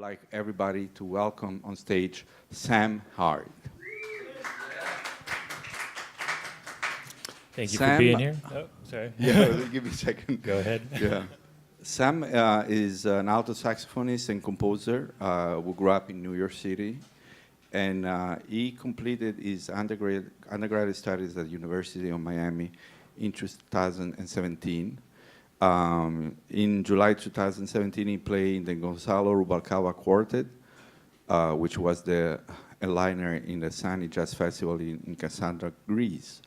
like everybody to welcome on stage Sam Hart. Thank you Sam, for being here. Oh, sorry. Yeah, give me a second. Go ahead. Yeah. Sam is an alto saxophonist and composer who grew up in New York City. And he completed his undergraduate studies at the University of Miami in 2017. In July 2017, he played in the Gonzalo Rubalcaba Quartet, which was the headliner in the Sunny Jazz Festival in Cassandra, Greece.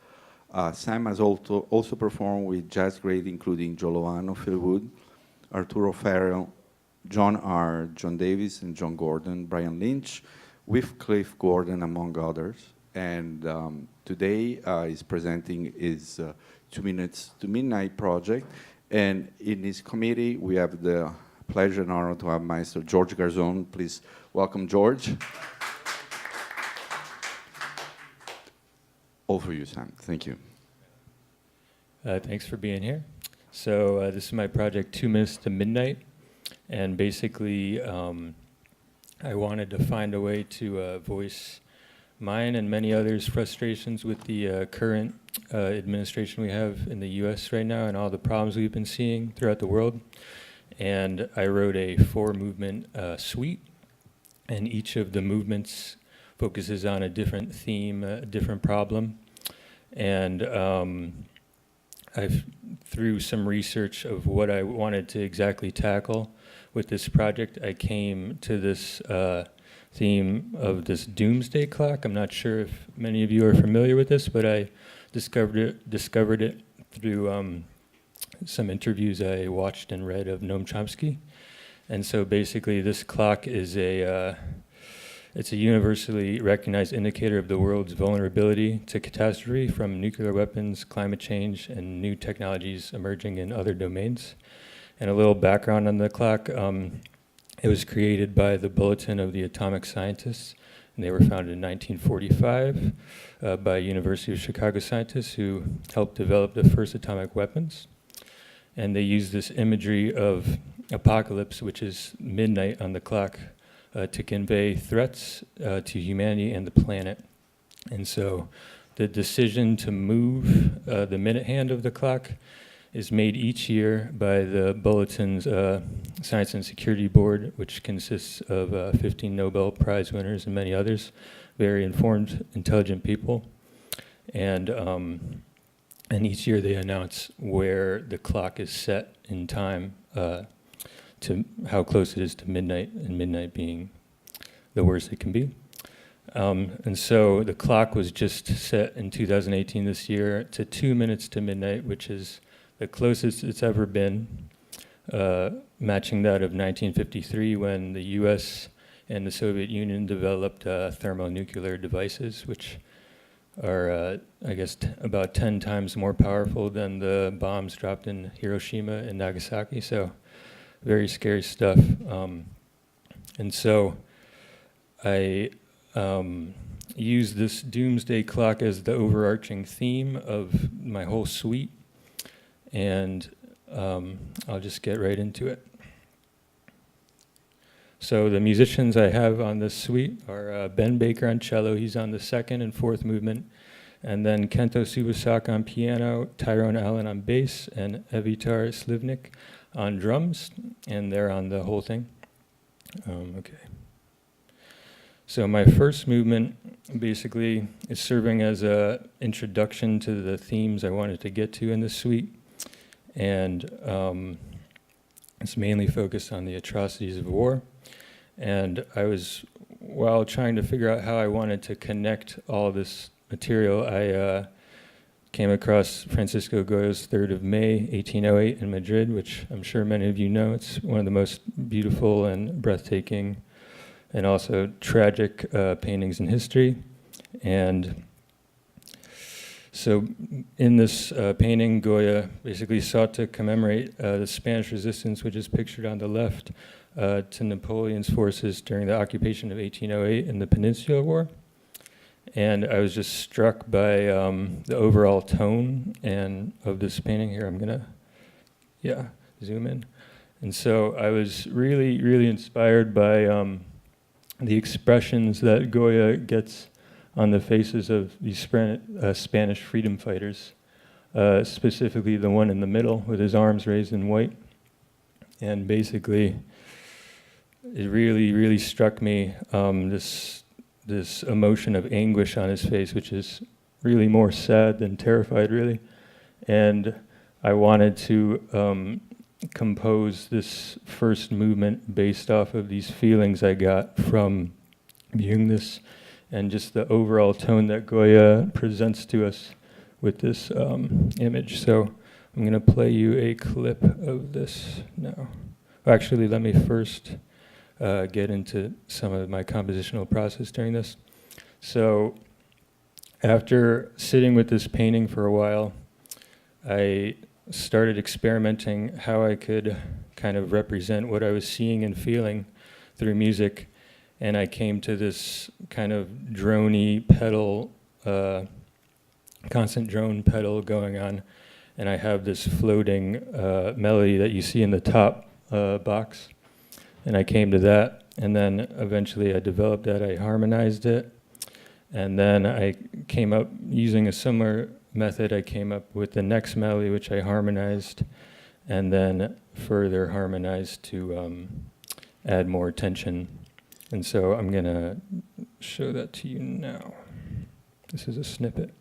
Sam has also performed with jazz greats including Joe Lovano, Phil Wood, Arturo Farrell, John R., John Davis, and John Gordon, Brian Lynch, with Cliff Gordon, among others. And today he's presenting his 2 Minutes to Midnight project. And in his committee, we have the pleasure and honor to have Maestro George Garzon. Please welcome George. All for you, Sam. Thank you. Thanks for being here. So this is my project, 2 Minutes to Midnight. And basically, I wanted to find a way to voice mine and many others' frustrations with the current administration we have in the US right now and all the problems we've been seeing throughout the world. And I wrote a 4-movement suite, and each of the movements focuses on a different theme, a different problem. And through some research of what I wanted to exactly tackle with this project, I came to this theme of this doomsday clock. I'm not sure if many of you are familiar with this, but I discovered it through some interviews I watched and read of Noam Chomsky. And so basically this clock is it's a universally recognized indicator of the world's vulnerability to catastrophe from nuclear weapons, climate change, and new technologies emerging in other domains. And a little background on the clock, it was created by the Bulletin of the Atomic Scientists, and they were founded in 1945 by University of Chicago scientists who helped develop the first atomic weapons. And they used this imagery of apocalypse, which is midnight on the clock, to convey threats to humanity and the planet. And so the decision to move the minute hand of the clock is made each year by the Bulletin's Science and Security Board, which consists of 15 Nobel Prize winners and many others, very informed, intelligent people. And each year they announce where the clock is set in time to how close it is to midnight, and midnight being the worst it can be. And so the clock was just set in 2018 this year to 2 minutes to midnight, which is the closest it's ever been, matching that of 1953 when the US and the Soviet Union developed thermonuclear devices, which are, I guess, about 10 times more powerful than the bombs dropped in Hiroshima and Nagasaki. So very scary stuff. And so I use this doomsday clock as the overarching theme of my whole suite. And I'll just get right into it. So the musicians I have on this suite are Ben Baker on cello. He's on the 2nd and 4th movement. And then Kento Subasaka on piano, Tyrone Allen on bass, and Evitar Slivnik on drums. And they're on the whole thing. Okay. So my first movement basically is serving as an introduction to the themes I wanted to get to in this suite. And it's mainly focused on the atrocities of war. And I was, while trying to figure out how I wanted to connect all this material, I came across Francisco Goya's 3rd of May, 1808 in Madrid, which I'm sure many of you know. It's one of the most beautiful and breathtaking and also tragic paintings in history. And so in this painting, Goya basically sought to commemorate the Spanish resistance, which is pictured on the left, to Napoleon's forces during the occupation of 1808 in the Peninsular War. And I was just struck by the overall tone of this painting. Here, I'm gonna, zoom in. And so I was really, really inspired by the expressions that Goya gets on the faces of these Spanish freedom fighters, specifically the one in the middle with his arms raised in white. And basically, it really, really struck me, this emotion of anguish on his face, which is really more sad than terrified, really. And I wanted to compose this first movement based off of these feelings I got from viewing this, and just the overall tone that Goya presents to us with this image. So I'm going to play you a clip of this now. Actually, let me first get into some of my compositional process during this. So after sitting with this painting for a while, I started experimenting how I could kind of represent what I was seeing and feeling through music, and I came to this kind of drony pedal, constant drone pedal going on, and I have this floating melody that you see in the top box, and I came to that, and then eventually I developed that, I harmonized it, and then I came up using a similar method. I came up with the next melody, which I harmonized, and then further harmonized to add more tension. And so I'm going to show that to you now. This is a snippet.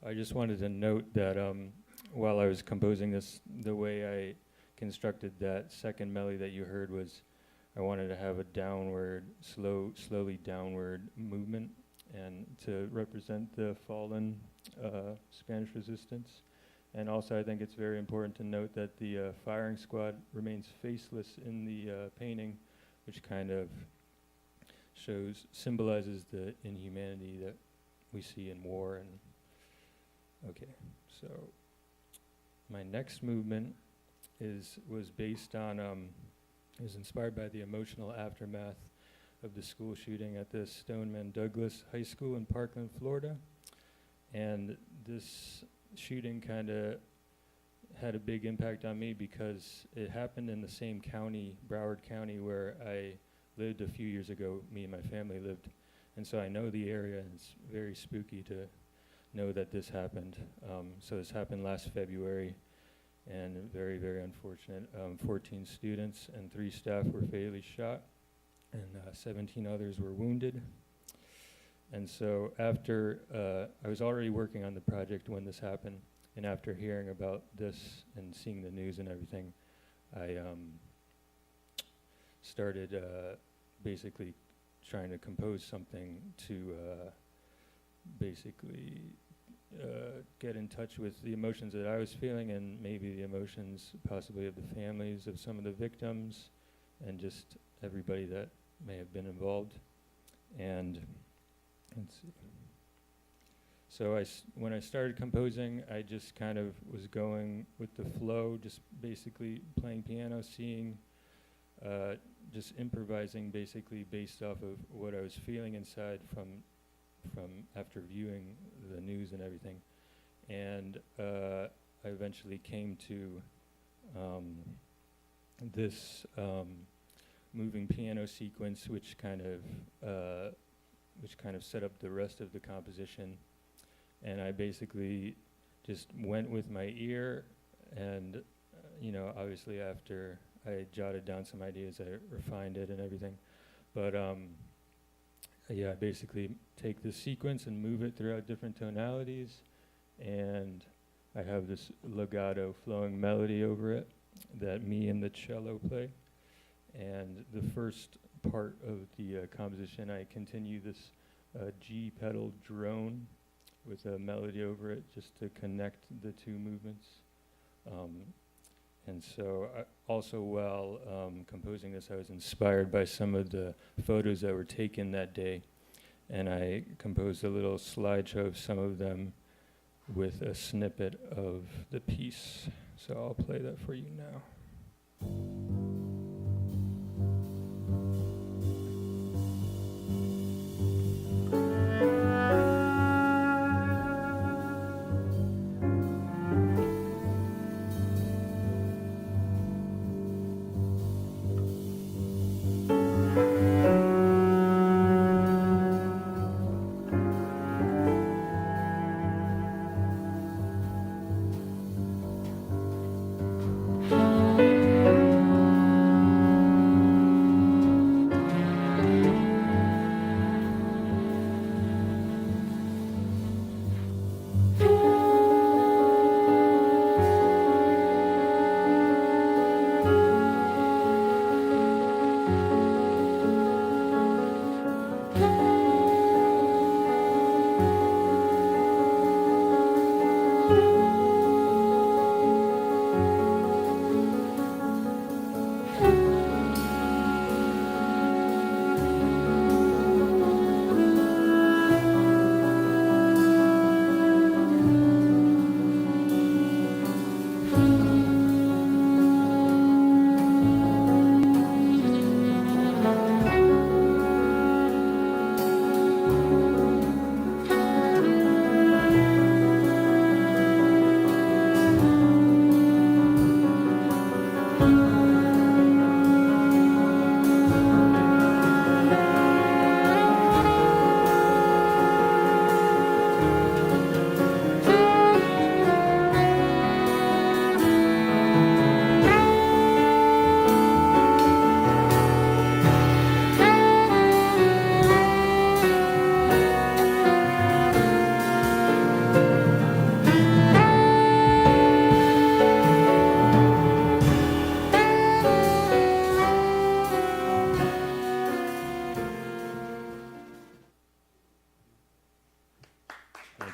I just wanted to note that while I was composing this, the way I constructed that second melody that you heard was I wanted to have a downward, slowly downward movement, and to represent the fallen Spanish resistance. And also I think it's very important to note that the firing squad remains faceless in the painting, which kind of symbolizes the inhumanity that we see in war. And okay, so my next movement was based on, is inspired by the emotional aftermath of the school shooting at the Stoneman Douglas High School in Parkland, Florida. And this shooting kind of had a big impact on me because it happened in the same county, Broward County, where I lived a few years ago. Me and my family lived. And so I know the area, and it's very spooky to know that this happened. So this happened last February, and very, very unfortunate. 14 students and 3 staff were fatally shot, and 17 others were wounded. And so after, I was already working on the project when this happened, and after hearing about this and seeing the news and everything, I started basically trying to compose something to basically get in touch with the emotions that I was feeling, and maybe the emotions possibly of the families of some of the victims and just everybody that may have been involved. And let's see. So when I started composing, I just kind of was going with the flow, just basically playing piano, just improvising basically based off of what I was feeling inside from after viewing the news and everything. And I eventually came to this moving piano sequence, which kind of set up the rest of the composition. And I basically just went with my ear, and obviously after I jotted down some ideas, I refined it and everything. But I basically take this sequence and move it throughout different tonalities, and I have this legato flowing melody over it that me and the cello play. And the first part of the composition, I continue this G pedal drone with a melody over it just to connect the two movements. And so also while composing this, I was inspired by some of the photos that were taken that day. And I composed a little slideshow of some of them with a snippet of the piece. So I'll play that for you now.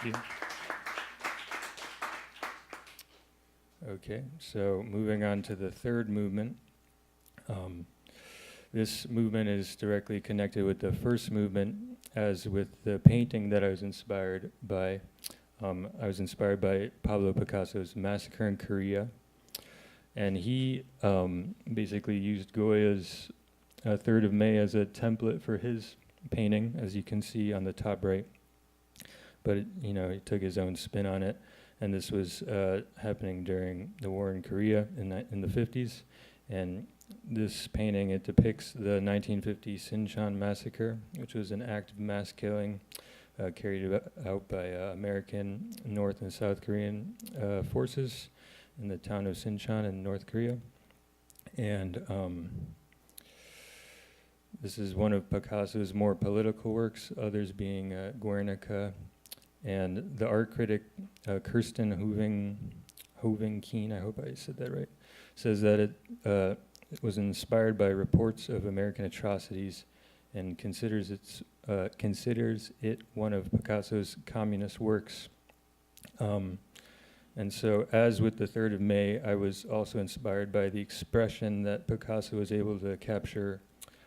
Thank you. Okay, so moving on to the third movement. This movement is directly connected with the first movement, as with the painting that I was inspired by. I was inspired by Pablo Picasso's Massacre in Korea, and he basically used Goya's 3rd of May as a template for his painting, as you can see on the top right. but you know, he took his own spin on it. And this was happening during the war in Korea in the 50s. And this painting, it depicts the 1950 Sinchon massacre, which was an act of mass killing carried out by American, North and South Korean forces in the town of Sinchon in North Korea. And this is one of Picasso's more political works, others being Guernica. And the art critic Kirsten Hoving-Keen, I hope I said that right, says that it was inspired by reports of American atrocities and considers it one of Picasso's communist works. And so, as with the 3rd of May, I was also inspired by the expression that Picasso was able to capture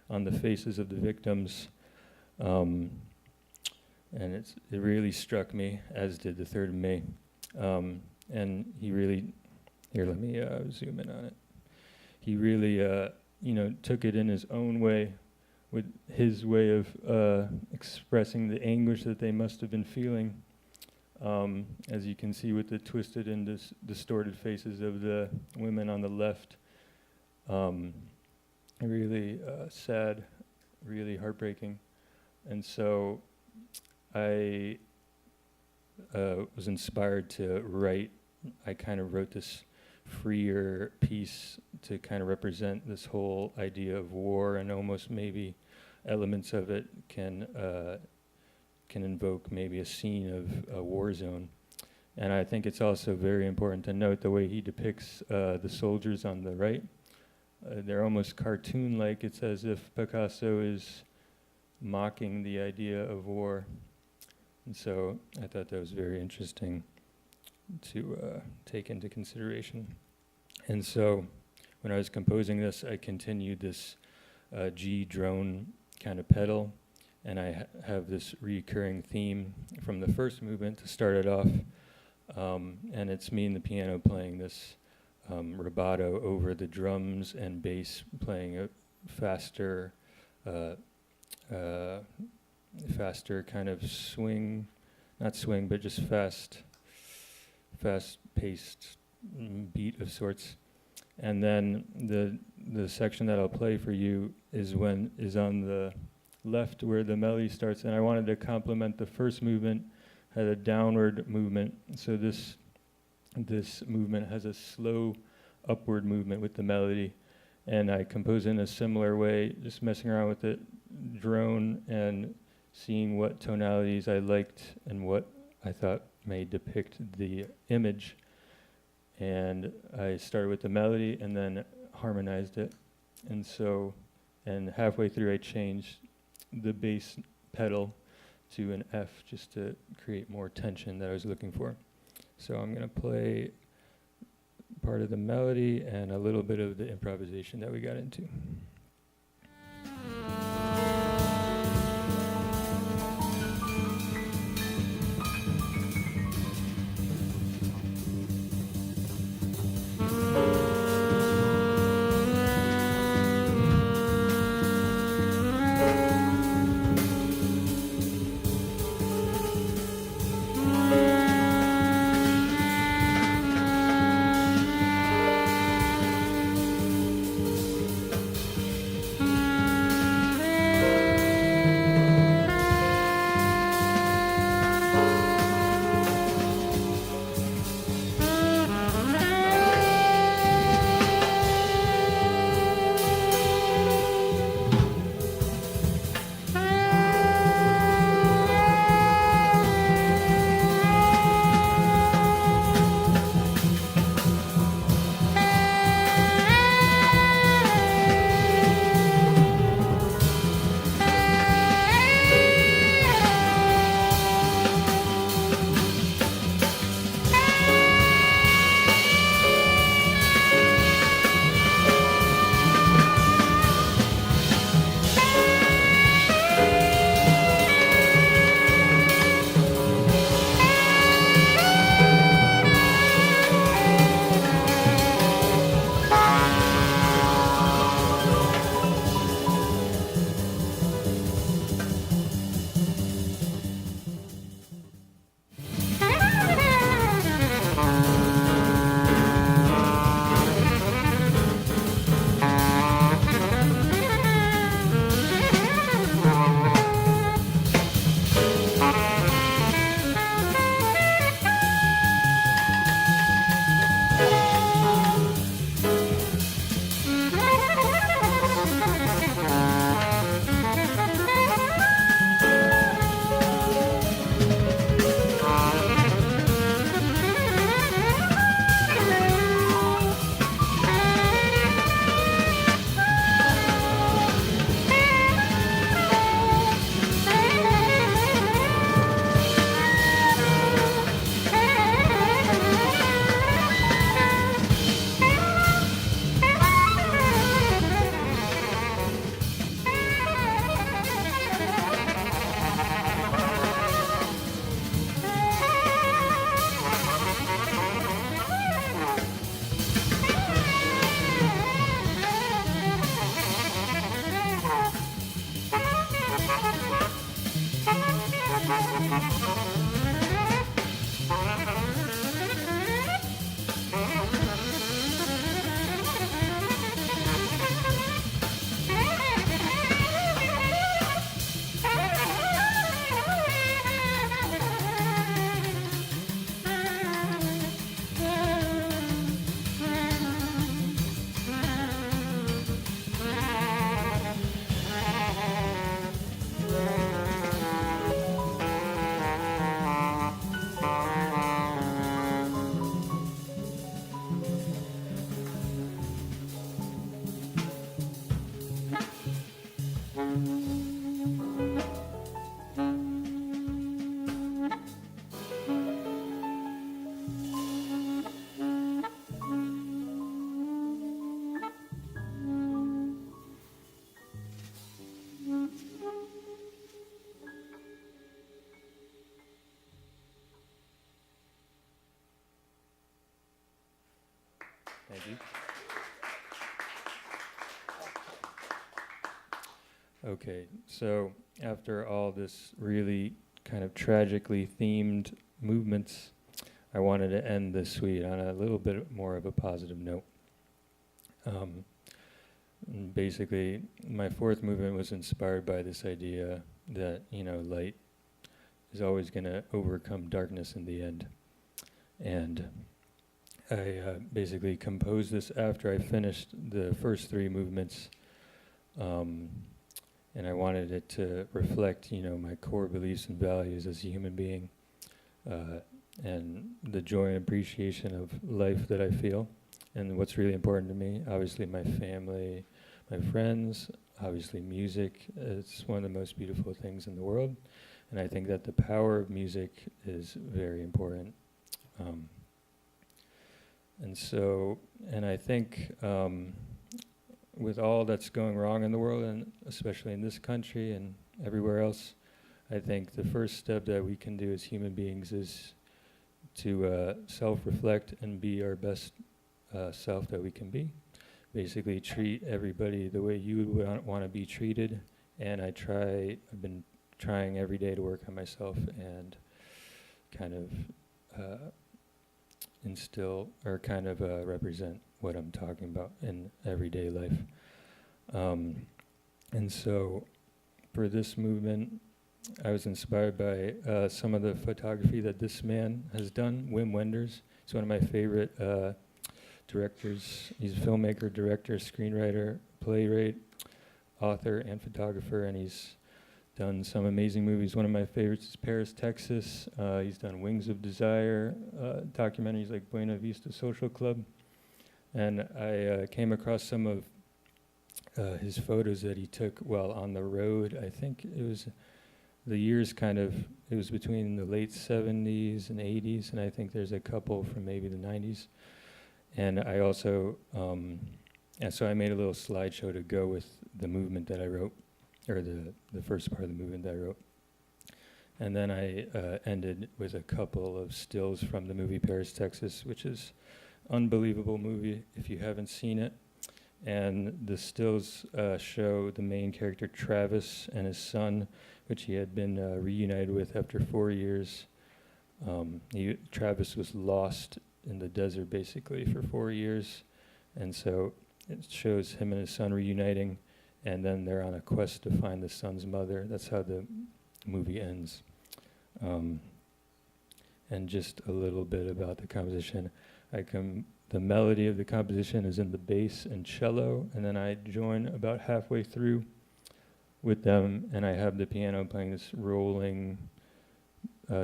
on the faces of the victims. And it really struck me, as did the 3rd of May. And he really, here, let me zoom in on it. He really, took it in his own way, with his way of expressing the anguish that they must have been feeling. As you can see with the twisted and distorted faces of the women on the left. Really sad, really heartbreaking. And so I was inspired to write. I kind of wrote this freer piece to kind of represent this whole idea of war, and almost maybe elements of it can invoke maybe a scene of a war zone. And I think it's also very important to note the way he depicts the soldiers on the right. They're almost cartoon-like. It's as if Picasso is mocking the idea of war. And so I thought that was very interesting to take into consideration. And so when I was composing this, I continued this G drone kind of pedal, and I have this recurring theme from the first movement to start it off, and it's me and the piano playing this rubato over the drums and bass playing a faster kind of swing, not swing, but just fast-paced beat of sorts. And then the section that I'll play for you is on the left where the melody starts, and I wanted to complement the first movement, had a downward movement. So this movement has a slow upward movement with the melody, and I compose in a similar way, just messing around with the drone and seeing what tonalities I liked and what I thought may depict the image. And I started with the melody and then harmonized it. And halfway through I changed the bass pedal to an F just to create more tension that I was looking for. So I'm going to play part of the melody and a little bit of the improvisation that we got into. Thank you. Okay, so after all this really kind of tragically themed movements, I wanted to end this suite on a little bit more of a positive note. Basically, my fourth movement was inspired by this idea that, light is always going to overcome darkness in the end. And I basically composed this after I finished the first three movements, and I wanted it to reflect, my core beliefs and values as a human being, and the joy and appreciation of life that I feel, and what's really important to me. Obviously, my family, my friends, obviously music. It's one of the most beautiful things in the world, and I think that the power of music is very important. And I think with all that's going wrong in the world, and especially in this country and everywhere else, I think the first step that we can do as human beings is to self-reflect and be our best self that we can be. Basically treat everybody the way you would want to be treated, and I've been trying every day to work on myself and kind of instill or kind of represent what I'm talking about in everyday life. And so for this movement, I was inspired by some of the photography that this man has done, Wim Wenders. He's one of my favorite directors. He's a filmmaker, director, screenwriter, playwright, author, and photographer, and he's done some amazing movies. One of my favorites is Paris, Texas. He's done Wings of Desire, documentaries like Buena Vista Social Club. And I came across some of his photos that he took while on the road. I think it was the years it was between the late 70s and 80s, and I think there's a couple from maybe the 90s. And I also, and so I made a little slideshow to go with the movement that I wrote, or the first part of the movement that I wrote. And then I ended with a couple of stills from the movie Paris, Texas, which is an unbelievable movie if you haven't seen it. And the stills show the main character Travis and his son, which he had been reunited with after 4 years. Travis was lost in the desert basically for 4 years, and so it shows him and his son reuniting, and then they're on a quest to find the son's mother. That's how the movie ends. And just a little bit about the composition. The melody of the composition is in the bass and cello, and then I join about halfway through with them, and I have the piano playing this rolling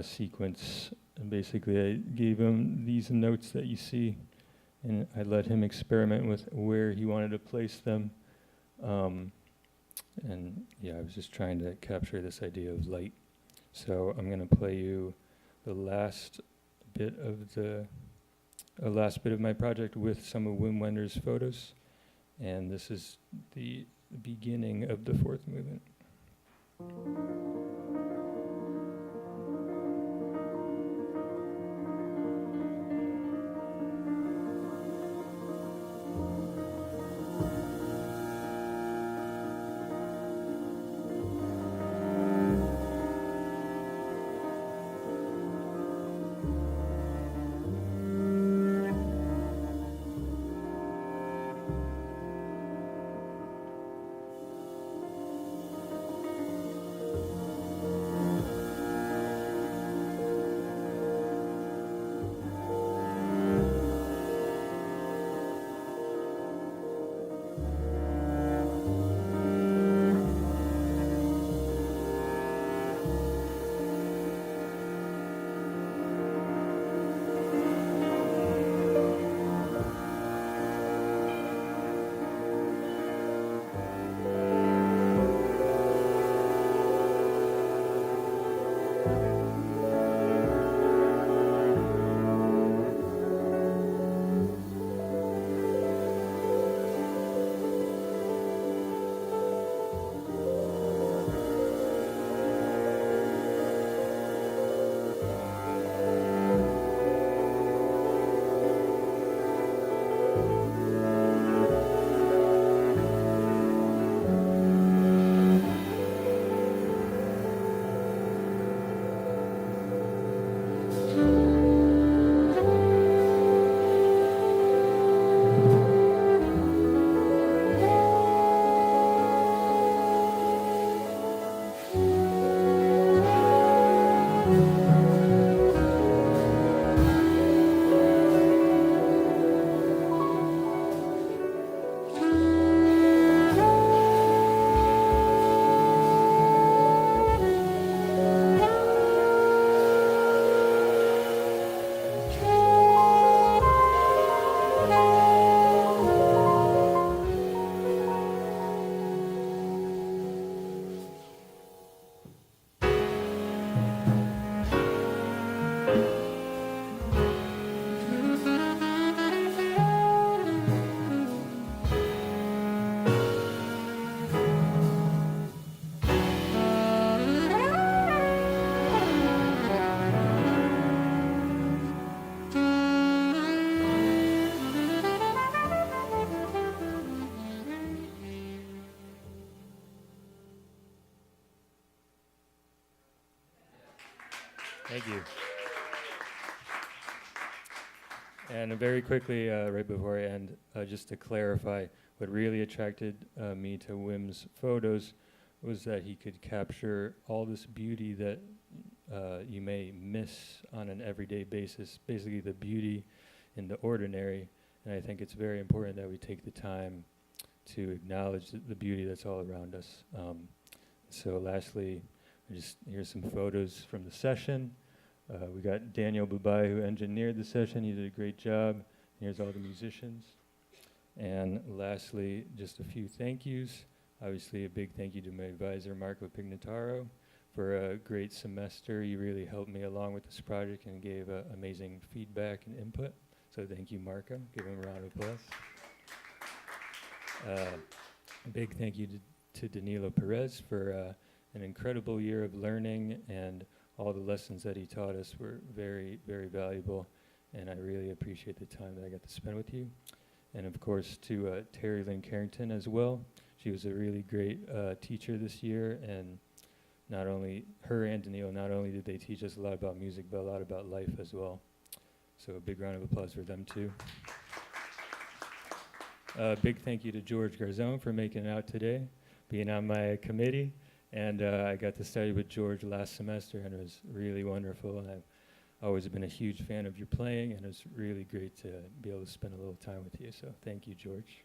sequence. And basically, I gave him these notes that you see, and I let him experiment with where he wanted to place them. And yeah, I was just trying to capture this idea of light. So I'm going to play you the last bit of my project with some of Wim Wenders' photos, and this is the beginning of the fourth movement. Thank you. And very quickly, right before I end, just to clarify, what really attracted me to Wim's photos was that he could capture all this beauty that you may miss on an everyday basis, basically the beauty in the ordinary. And I think it's very important that we take the time to acknowledge the beauty that's all around us. So lastly, here's some photos from the session. We got Daniel Bubai, who engineered the session. He did a great job. Here's all the musicians. And lastly, just a few thank yous. Obviously, a big thank you to my advisor, Marco Pignataro, for a great semester. You really helped me along with this project and gave amazing feedback and input. So thank you, Marco. Give him a round of applause. A big thank you to Danilo Perez for an incredible year of learning, and all the lessons that he taught us were very, very valuable, and I really appreciate the time that I got to spend with you. And of course to Terry Lynn Carrington as well. She was a really great teacher this year, and not only her and Danilo, not only did they teach us a lot about music, but a lot about life as well. So a big round of applause for them too. Big thank you to George Garzone for making it out today, being on my committee. And I got to study with George last semester, and it was really wonderful. And I've always been a huge fan of your playing, and it's really great to be able to spend a little time with you. So thank you, George.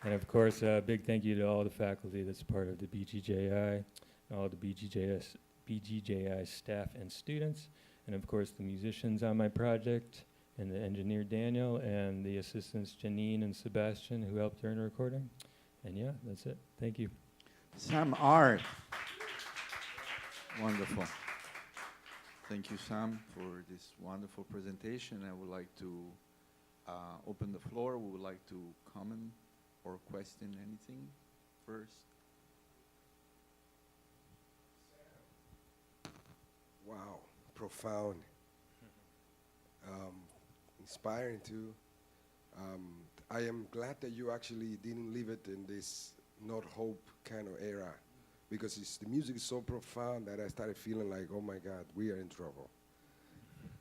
And of course, a big thank you to all the faculty that's part of the BGJI, and all the BGJI staff and students, and of course the musicians on my project, and the engineer Daniel, and the assistants Janine and Sebastian who helped during the recording. And yeah, that's it. Thank you. Sam Hart. Wonderful. Thank you, Sam, for this wonderful presentation. I would like to open the floor. We would like to comment or question anything first. Wow, profound. Inspiring too. I am glad that you actually didn't leave it in this not hope kind of era, because the music is so profound that I started feeling like, oh my God, we are in trouble.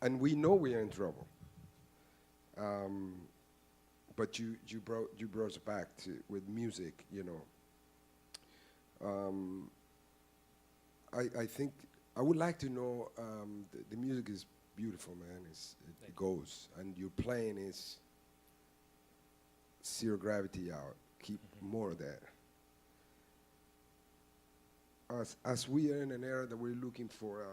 And we know we are in trouble. But you brought us back to with music, you know. I think I would like to know, the music is beautiful, man. It goes, and your playing is zero gravity out. Keep more of that. As we are in an era that we're looking for,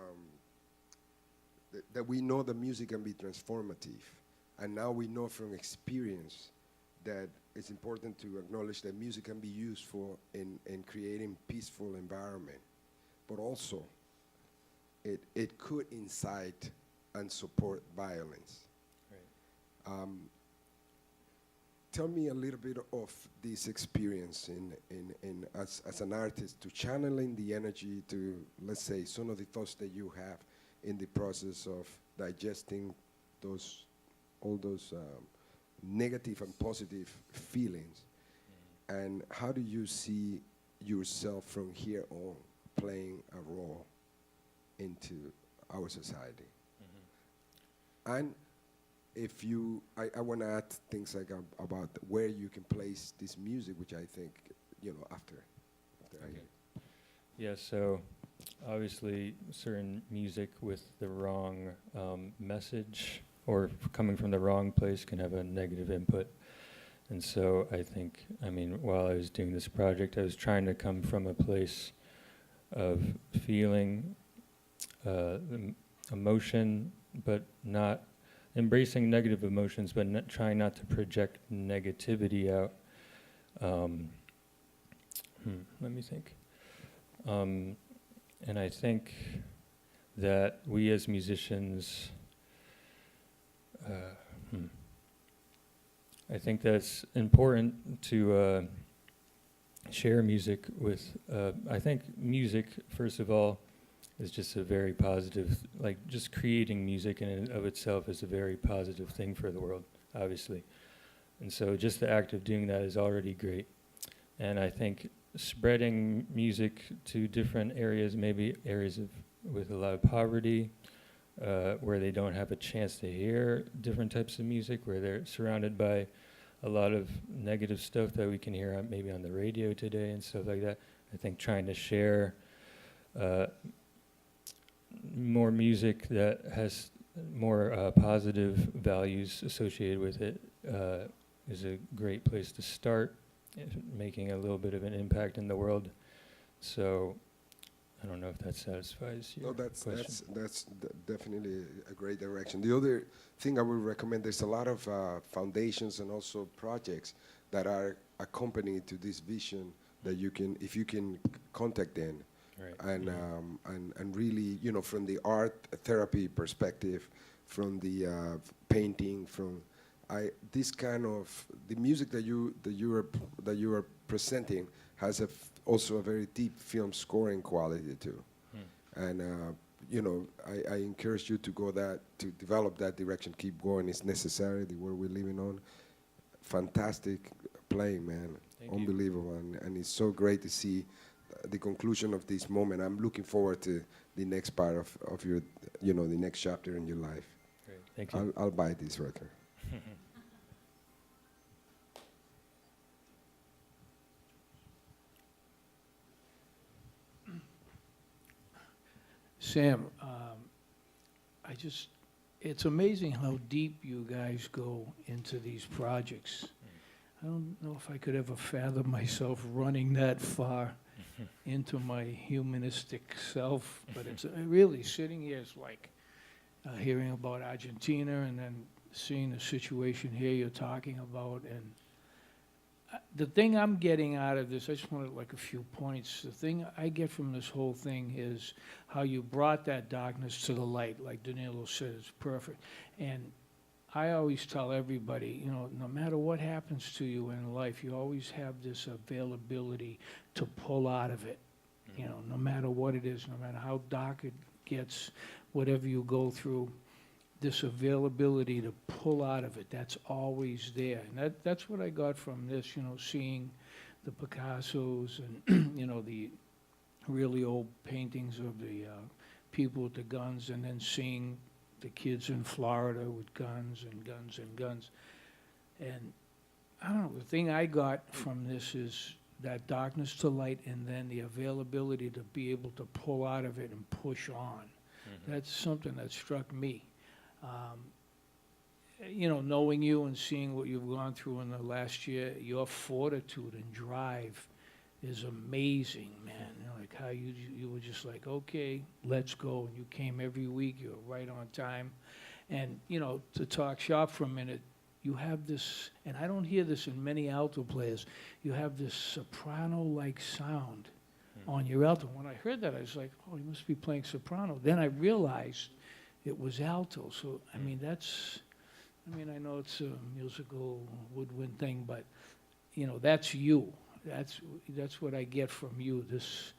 that we know that music can be transformative, and now we know from experience that it's important to acknowledge that music can be used for in creating peaceful environment, but also it could incite and support violence. Right. Tell me a little bit of this experience as an artist, to channeling the energy to, let's say, some of the thoughts that you have in the process of digesting all those negative and positive feelings. Mm-hmm. And how do you see yourself from here on playing a role into our society? Mm-hmm. And if you, I want to add things like about where you can place this music, which I think, you know, after okay. Yeah, so obviously certain music with the wrong message or coming from the wrong place can have a negative input. And so I think, I mean, while I was doing this project, I was trying to come from a place of feeling emotion, but not embracing negative emotions, but trying not to project negativity out. Let me think. And I think that we as musicians, I think that's important to share music with. I think music, first of all, is just a very positive, like just creating music in and of itself is a very positive thing for the world, obviously. And so just the act of doing that is already great. And I think spreading music to different areas, maybe areas of with a lot of poverty, where they don't have a chance to hear different types of music, where they're surrounded by a lot of negative stuff that we can hear maybe on the radio today and stuff like that. I think trying to share more music that has more positive values associated with it is a great place to start, making a little bit of an impact in the world. So I don't know if that satisfies your question. That's definitely a great direction. The other thing I would recommend, there's a lot of foundations and also projects that are accompanying to this vision that you can, if you can contact them. Right. And really, you know, from the art therapy perspective, from the painting, from this kind of the music that you are presenting has also a very deep film scoring quality too. And you know, I encourage you to to develop that direction. Keep going. It's necessary. The world we're living on. Fantastic playing, man. Thank Unbelievable, and it's so great to see the conclusion of this moment. I'm looking forward to the next part of your, you know, the next chapter in your life. Great. Thank you. I'll buy this record. Sam, it's amazing how deep you guys go into these projects. I don't know if I could ever fathom myself running that far into my humanistic self, but it's really sitting here is like hearing about Argentina and then seeing the situation here you're talking about. And the thing I'm getting out of this, I just wanted like a few points. The thing I get from this whole thing is how you brought that darkness to the light, like Danilo said, it's perfect. And I always tell everybody, you know, no matter what happens to you in life, you always have this availability to pull out of it. You know, no matter what it is, no matter how dark it gets, whatever you go through, this availability to pull out of it, that's always there. And that's what I got from this, you know, seeing the Picassos and, you know, the really old paintings of the people with the guns, and then seeing the kids in Florida with guns and guns and guns. And I don't know, the thing I got from this is that darkness to light, and then the availability to be able to pull out of it and push on. That's something that struck me. You know, knowing you and seeing what you've gone through in the last year, your fortitude and drive is amazing, man. You know, like how you were just like, okay, let's go. And you came every week, you were right on time. And, you know, to talk shop for a minute, you have this, and I don't hear this in many alto players, you have this soprano-like sound on your alto. When I heard that, I was like, oh, you must be playing soprano. Then I realized it was alto. So, I mean, I know it's a musical woodwind thing, but, you know, that's you. That's what I get from you, this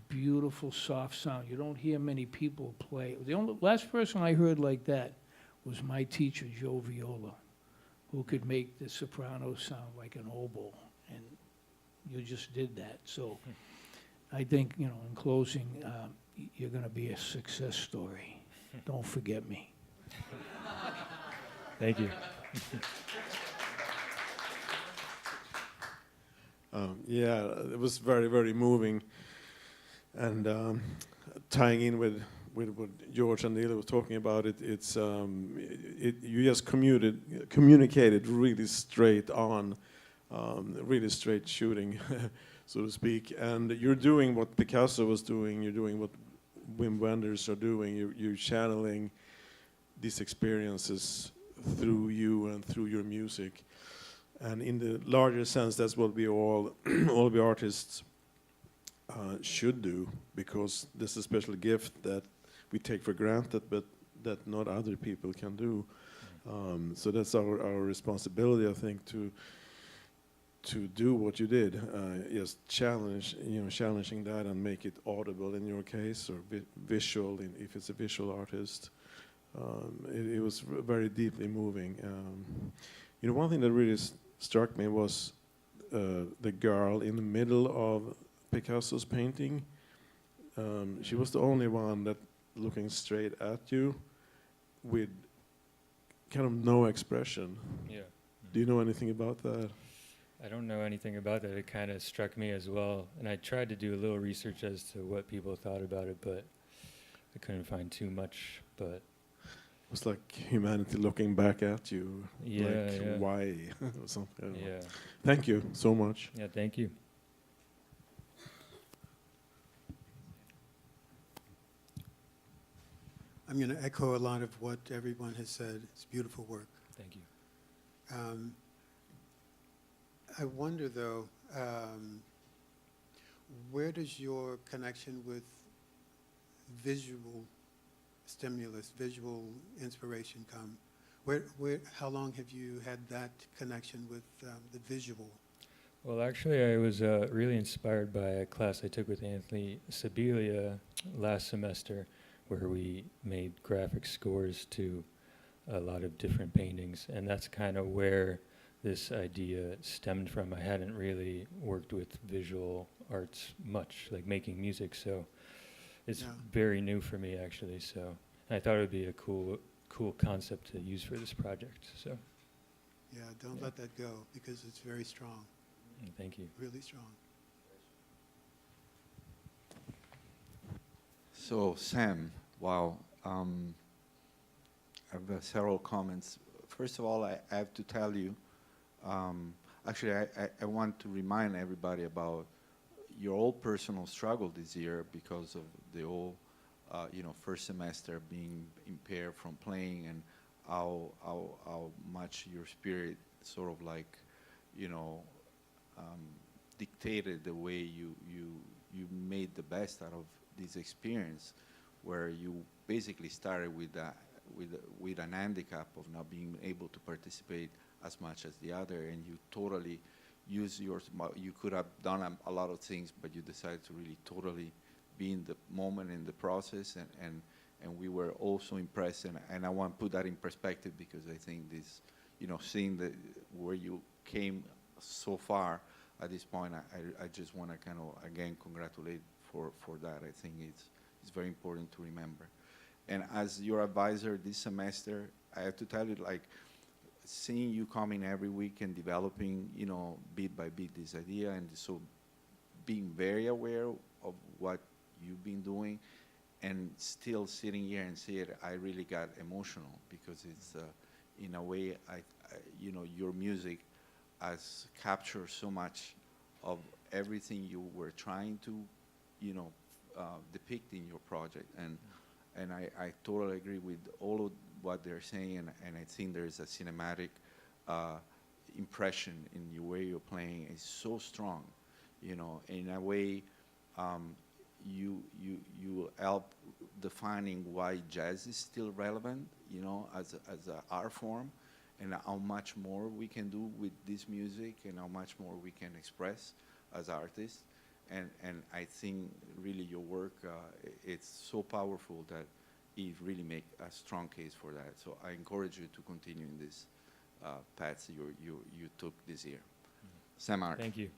beautiful, soft sound. You don't hear many people play. The last person I heard like that was my teacher, Joe Viola, who could make the soprano sound like an oboe, and you just did that. So I think, you know, in closing, you're going to be a success story. Don't forget me. Thank you. Yeah, it was very, very moving, and tying in with what George and Neil was talking about, you just communicated really straight on, really straight shooting, so to speak. And you're doing what Picasso was doing. You're doing what Wim Wenders are doing. You're channeling these experiences through you and through your music. And in the larger sense, that's what we all the artists should do, because this is a special gift that we take for granted, but that not other people can do. So that's our responsibility, I think, to do what you did. Just challenging that and make it audible in your case, or visual if it's a visual artist. It was very deeply moving. You know, one thing that really struck me was the girl in the middle of Picasso's painting. she was the only one that looking straight at you with kind of no expression. Yeah. Do you know anything about that? I don't know anything about that. It kind of struck me as well. And I tried to do a little research as to what people thought about it, but I couldn't find too much. But It was like humanity looking back at you. Yeah, like, yeah. why? Or something. I don't know. yeah, Thank you so much. yeah, thank you. I'm going to echo a lot of what everyone has said. It's beautiful work. Thank you. I wonder, though, where does your connection with visual stimulus, visual inspiration come? How long have you had that connection with the visual? Well, actually, I was really inspired by a class I took with Anthony Sibilia last semester, where we made graphic scores to a lot of different paintings, and that's kind of where this idea stemmed from. I hadn't really worked with visual arts much, like making music, so it's Yeah. very new for me, actually. So I thought it would be a cool concept to use for this project. So Yeah, don't let that go, because it's very strong, thank you. really strong. So Sam, wow, I have several comments. First of all, I have to tell you, actually I want to remind everybody about your whole personal struggle this year because of the whole, first semester being impaired from playing, and how much your spirit sort of like, dictated the way you made the best out of this experience, where you basically started with an handicap of not being able to participate as much as the other, and you totally use you could have done a lot of things, but you decided to really totally be in the moment, in the process, and we were also impressed, and I want to put that in perspective, because I think this, seeing where you came so far at this point, I just want to kind of again congratulate for that. I think it's very important to remember. And as your advisor this semester, I have to tell you, like, seeing you coming every week and developing, bit by bit this idea, and so being very aware of what you've been doing, and still sitting here and see it, I really got emotional, because it's, in a way, your music has captured so much of everything you were trying to, depict in your project, and I totally agree with all of what they're saying, and I think there's a cinematic impression in the way you're playing is so strong, in a way, you help defining why jazz is still relevant, as an art form, and how much more we can do with this music, and how much more we can express as artists. And I think really your work, it's so powerful that it really make a strong case for that. So I encourage you to continue in this path you took this year. Sam Hart. Thank you.